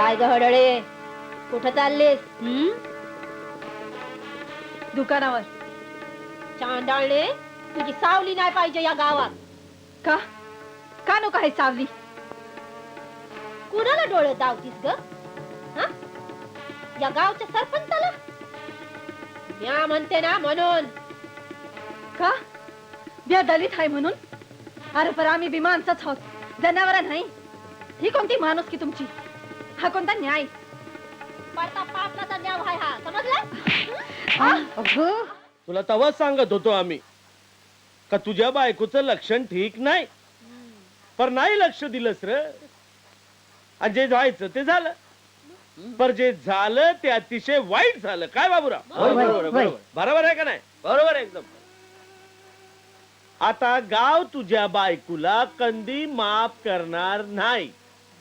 काय ग हडळे, कुठं चाललीस? दुकानावर. चांडाळले, तुझी सावली नाही पाहिजे या गावात. का का नको आहे सावली? कुणाला डोळे दावतीस ग? हा? या गावच्या सरपंचाला? म्या म्हणते ना म्हणून. का ब्या दलित आहे म्हणून? अरे पर आम्ही बी माणसंच आहोत, जनावर नाही. ही कोणती माणूस की तुमची? हा कोणता न्याय? पडता पाटलाचा न्याव आहे हा, समजलं? तुला तवाच सांगत होतो आम्ही का तुझ्या बायकोचं लक्षण ठीक नाही, पर नाही लक्ष दिलंस र. आणि जे जायचं ते झालं, पर जे झालं ते अतिशय वाईट झालं. काय बाबूराव? बरोबर आहे का नाही? बरोबर आहे एकदम. आता गाव तुझ्या बायकोला कंदी माफ करणार नाही,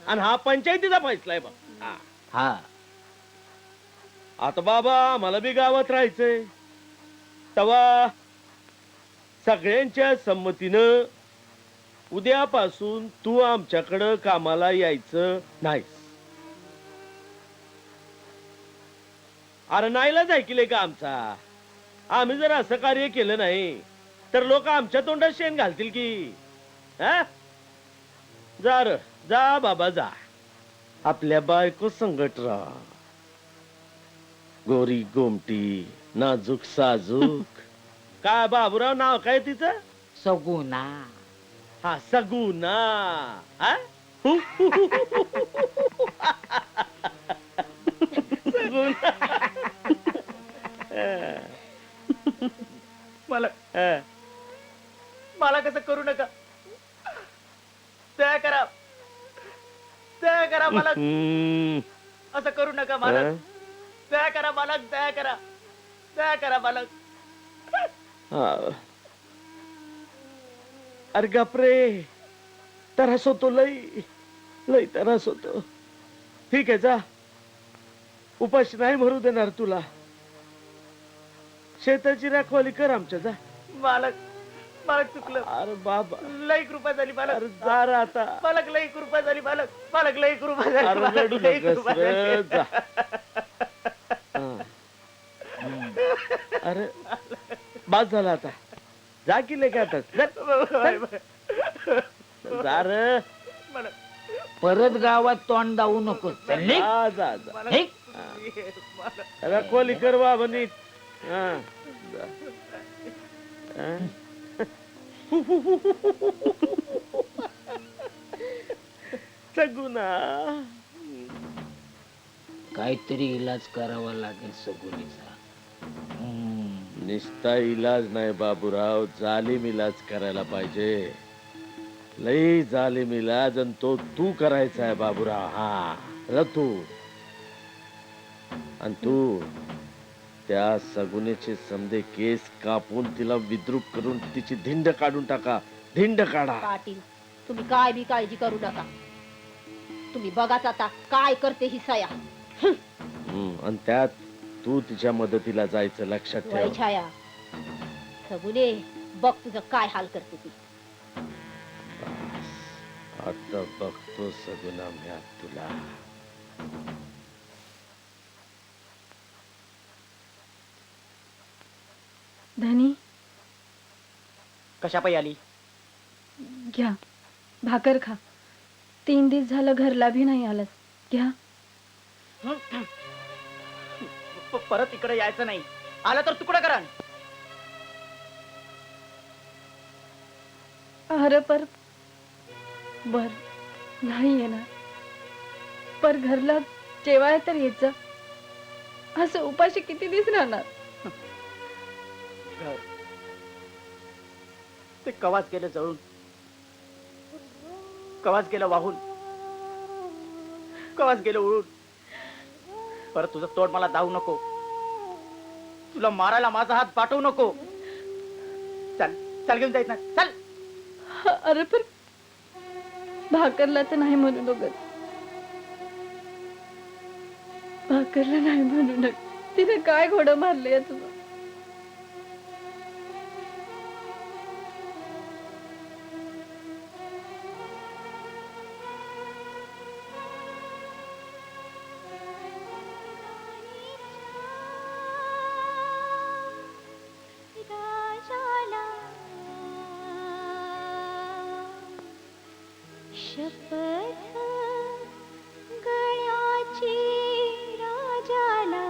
आणि हा पंचायतीचा फैसला आहे बा. हा आता बाबा मला बी गावात राहायचंय, तवा सगळ्यांच्या संमतीनं उद्यापासून तू आमच्याकडं कामाला यायचं नाहीस. अरे नाईलाज ऐकले का आमचा? आम्ही जर असं कार्य केलं नाही तर लोक आमच्या तोंडात शेण घालतील की. हा? जा र, जा बाबा जा, आपल्या बायको संगट राहा. गोरी गोमटी नाजूक साजूक. काय बाबूराव नाव काय तिचं? सगुना. हा सगुना. हा? सगुना. मला कसं करू नका, दया करा, दया करा मला. असं करू नका मालक, दया करा मालक, दया करा, दया करा मालक. अरे गपरे, त्रास होतो लई, लई त्रास होतो. ठीक आहे जा, उपाशी नाही भरू देणार तुला. शेताची राखवाली कर आमच्या. जा मालक, मालक चुकलं. अरे बाबा लई कृपा झाली मालक. अरे जा रे आता. मालक लई कृपा झाली मालक, मालक लई कृपा झाली. अरे मालक, रडू लई नकोस कृपा रे, झाली. जा. अरे बाद झाला आता, जा की लेके आता. जा रे. मालक, परत गावात तोंड दावू नको. जा जा जा. मालक. रखवाली कर बाबा नीट. हा, जा. हा? सगुना, काहीतरी इलाज करावा लागेल सगुनीचा. निस्ता इलाज नाही बाबूराव, जालीम इलाज करायला पाहिजे. लई जालीम इलाज, आणि तो तू करायचा आहे बाबूराव. हा रतू. आणि तू त्या सगुनेचे समदे केस कापून तिला विद्रूप करून तिची धिंड काढून टाका. धिंड काढा. पाटील, तुम्ही काय बी काळजी करू नका. तुम्ही बघाच आता काय करते ही सया. आणि त्यात तू तिच्या मदतीला जायचं, लक्षात वय ठेव. छाया, सगुने बघ तुझं काय हाल करते ती. आता बघतो सगुना म्या तुला. धनी कशा पायी आली? घ्या, भाकर खा. 3 दिवस झालं घरला भी नाही आलास. घ्या. परत इकडे यायचं नाही. आलं तर तुकडा करा. अरे पर बर नाही येणार, पर घरला जेवाय तर यायचं. असं उपाशी किती दिवस राहणार? ते कवाच गेलं जळून, कवाच गेलं वाहून, कवाच गेलं उडून. परत तुझं तोड मला दावू नको. तुला मारायला माझा हात पाठवू नको. चल चल, घेऊन जायच ना, चल. अरे पर भाकरला तर नाही म्हणू नको. भाकरला नाही म्हणू नको. तिने काय घोडं मारले तुला? शपथ गळ्याची राजाला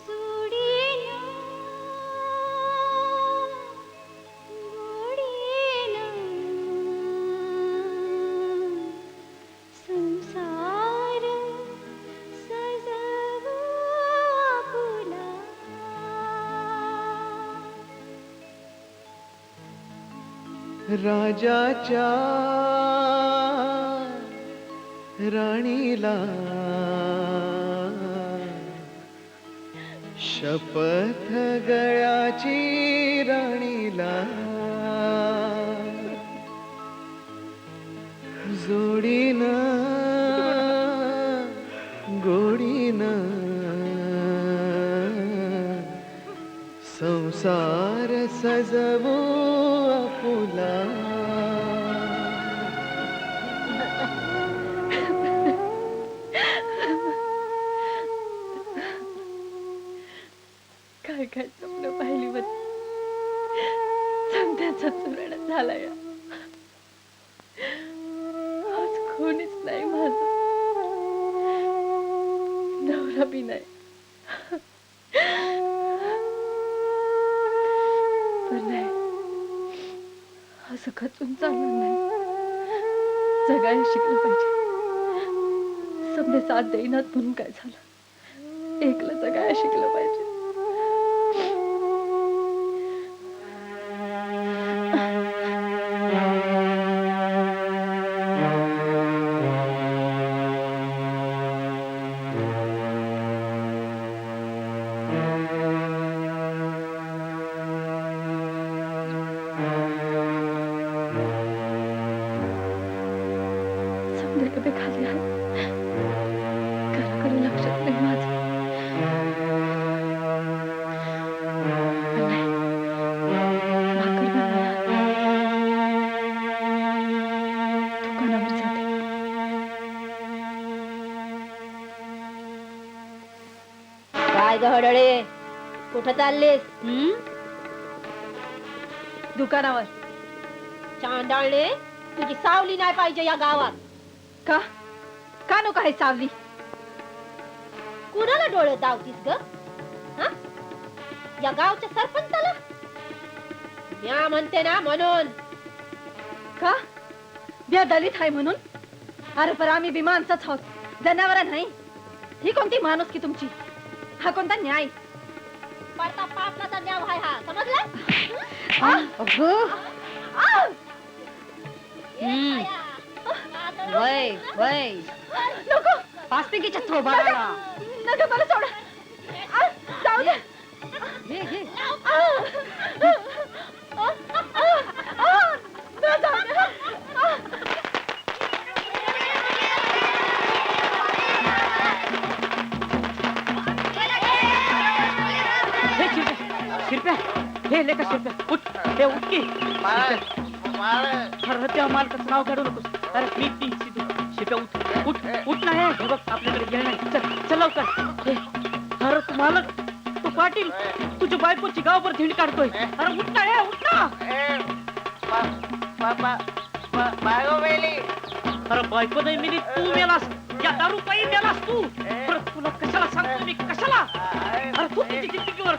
जोडीनं गोडीनं संसार सजवू आपुला. राजाच्या राणीला शपथ गळ्याची राणीला जोडीनं गोडीनं संसार सजवू आपुला. काय काय स्वप्न पाहिली होती, समत्याचा चुरण झाला या. आज कोणीच नाही माझं, नवरा बी नाही. पण नाही, असं खचून चालणार नाही. जगायला शिकलं पाहिजे. समजे साथ देईनात म्हणून काय झालं, एकला जगायला शिकलं पाहिजे. कधी खाली आहे, घराकडे लक्षात नाही माझं. पण नाही, भाकर बनवायला दुकानावर जाते. काय गहडळे, कुठं चाललीस? दुकानावर. चांडाळणे, तुझी सावली नाही पाहिजे या गावात. का का नको आहे सावली? कुणाला डोळे दावतीस ग? हा? या गावच्या सरपंचाला? म्या म्हणते ना म्हणून. का ब्या दलित आहे म्हणून? अरे पर आम्ही बी माणसंच आहोत, जनावर नाही. ही कोणती माणूस की तुमची? हा कोणता न्याय? पडता पाटलाचा न्याव आहे हा, समजला? वय वय नको, पाचपिकीच्या थोबाडाला नको, मला सोडा. जाऊ दे. घे घे. जाऊ दे. शिरप्या, हे लेका शिरप्या, उठ, हे उठ की. अरे त्या मालकाचं नाव काढू नकोस. अरे मी सिद्धू. शिरप्या उठ, उठ, उठ ना. हे बघ, आपल्याकडे वेळ नाही. चल चल लवकर. अरे तू मालक, तू पाटील, तुझ्या बायकोची गावभर धिंड काढतोय. अरे उठ ना, हे उठ ना. अरे बायको नाही मिली, तू मेलास. या दारू पायी मेलास तू. अरे तुला कशाला सांगतो मी, कशाला? अरे तू तुझी जिंदगीवर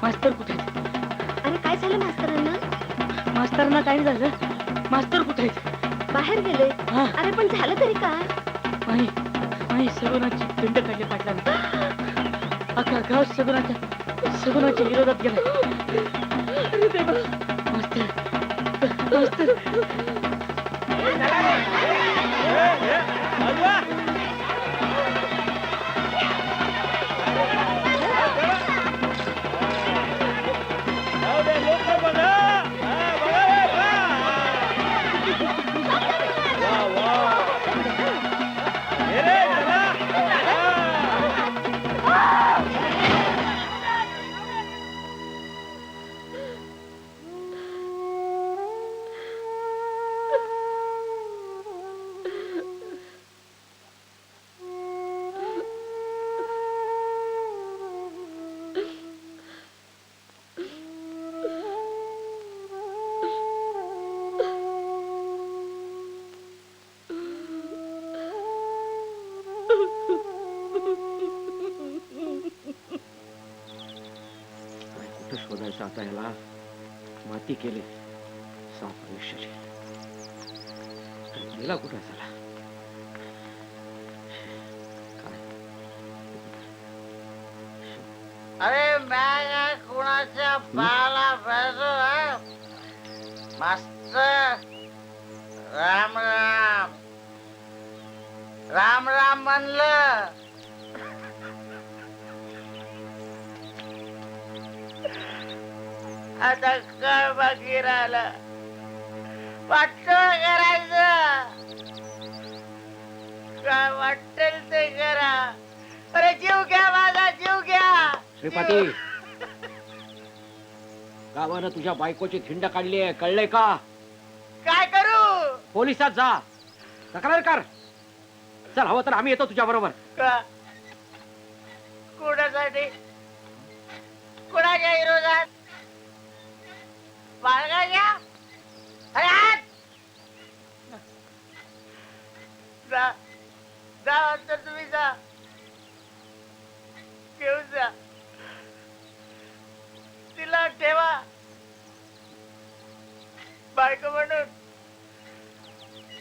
मास्तर कुठे आहेत? अरे काय झालं मास्तरांना? मास्तरांना काय झालं? मास्तर कुठे आहेत? बाहेर गेले. हा. अरे पण झालं तरी काय? माही सगुणाची पिंड काढली पाटलाने. अख्खा गाव सगुणाच्या विरोधात गेला. अरे देवा. मास्तर मास्तर कुठं शोधायचं आता ह्याला? माती केली साफ आयुष्याची. गेला कुठं झाला? अरे मैं कुणाच्या पाला पडतो मस्त. राम राम राम राम म्हणलं. आता काय बाकी राहिलं? वाटतं करायचं, काय वाटेल ते करा. अरे जीव घ्या, माझा जीव घ्या. श्रीपाती, गावानं तुझ्या बायकोची थिंड काढली आहे, कळलंय का? काय करू? पोलिसात जा, तक्रार कर. चल, हवं तर आम्ही येतो तुझ्या बरोबर. का? कुणासाठी? कुणाच्या विरोधात? बाळगा घ्या. अरे आत! जा जा, तर तुम्ही जा, घेऊन जा. तिला ठेवा बायको म्हणून.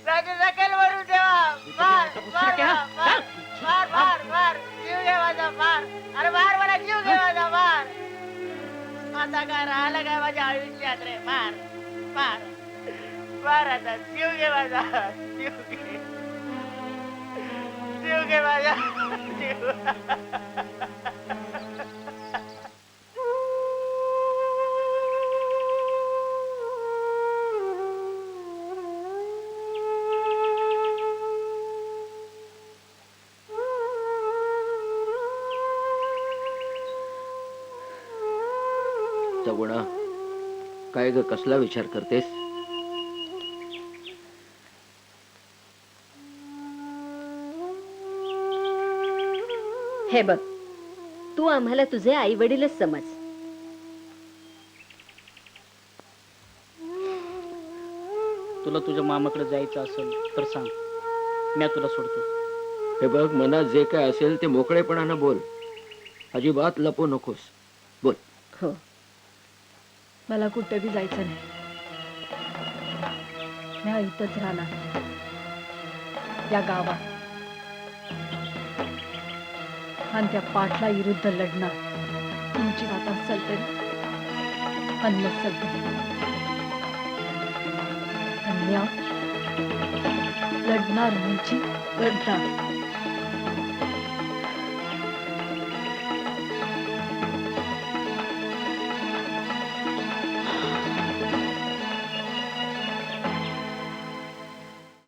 राजा दखल भरून ठेवा. मार मार मार मार मार मार. जीव घे माझा, मार. अरे मार मला, जीव घे माझा, मार. आता काय राहिलं काय माझ्या आयुष्यात रे? मार मार मार. आता जीव घे माझा, जीव घे, जीव घे माझा, जीव. गुणा, काय ग, कसला विचार करतेस? हे बघ, तू आम्हाला तुझे आई वडीलच समज. तुला तुझ्या मामाकडे जायचं असेल तर सांग, मी तुला सोडतो. हे बघ, मनात जे काय असेल ते मोकळेपणानं बोल. अजिबात लपू नकोस, बोल. हो, मला कुठे बी जायचं नाही. मी इथंच राहणार, या गावात. आणि त्या पाटला विरुद्ध लढणार. तुमची बात असेल तरी, आणि नसेल तरी. आणि लढणार म्हणजे लढणार.